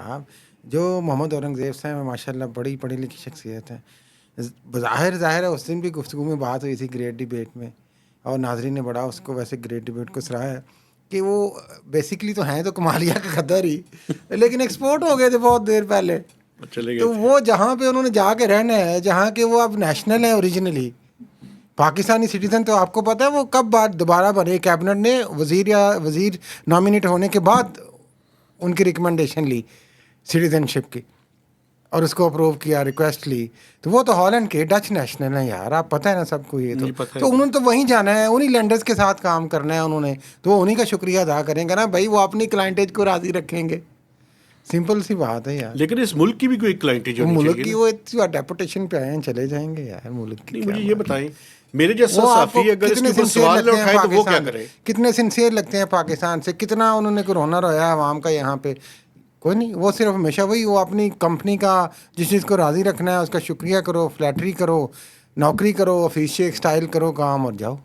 آپ جو محمد اورنگزیب صاحب ہیں ماشاءاللہ بڑی پڑھی لکھی شخصیت ہیں. ظاہر ہے اس دن بھی گفتگو میں بات ہوئی تھی گریٹ ڈیبیٹ میں, اور ناظرین نے بڑا اس کو ویسے گریٹ ڈیبیٹ کو سراہا ہے کہ وہ بیسکلی تو ہیں تو کمالیہ کے قدر ہی, لیکن ایکسپورٹ ہو گئے تھے بہت دیر پہلے. تو وہ جہاں پہ انہوں نے جا کے رہنا ہے, جہاں کہ وہ اب نیشنل ہیں اوریجنلی, پاکستانی سٹیزن, تو آپ کو پتہ ہے وہ کب بات دوبارہ بنے, کیبنٹ نے وزیر نامینیٹ ہونے کے بعد ان کی ریکمنڈیشن لی سٹیزن شپ کی اور اس کو اپروو کیا, ریکویسٹ لی. تو وہ تو ہالینڈ کے ڈچ نیشنل ہیں یار, آپ پتہ ہے نا سب کو یہ تو انہوں نے تو وہیں جانا ہے, انہیں لینڈرز کے ساتھ کام کرنا ہے انہوں نے, تو وہ انہیں کا شکریہ ادا کریں گے نا بھائی, وہ اپنی کلائنٹیج کو راضی رکھیں گے. سمپل سی بات ہے یار. لیکن اس ملک کی بھی کوئی کلائنٹیج ہونی چاہیے. ملک کی وہ ڈیپوٹیشن پہ آئے ہیں, چلے جائیں گے یار. ملک کی مجھے یہ بتائیں, میرے جیسا صحافی اگر اس کے اوپر سوال نہ اٹھائے تو وہ کیا کرے؟ کتنے سنسیئر لگتے ہیں پاکستان سے, کتنا انہوں نے کورونا رویا عوام کا یہاں پہ. کوئی نہیں, وہ صرف ہمیشہ وہی, وہ اپنی کمپنی کا جس چیز کو راضی رکھنا ہے اس کا شکریہ کرو, فلیٹری کرو, نوکری کرو, آفیشیل اسٹائل کرو کام اور جاؤ.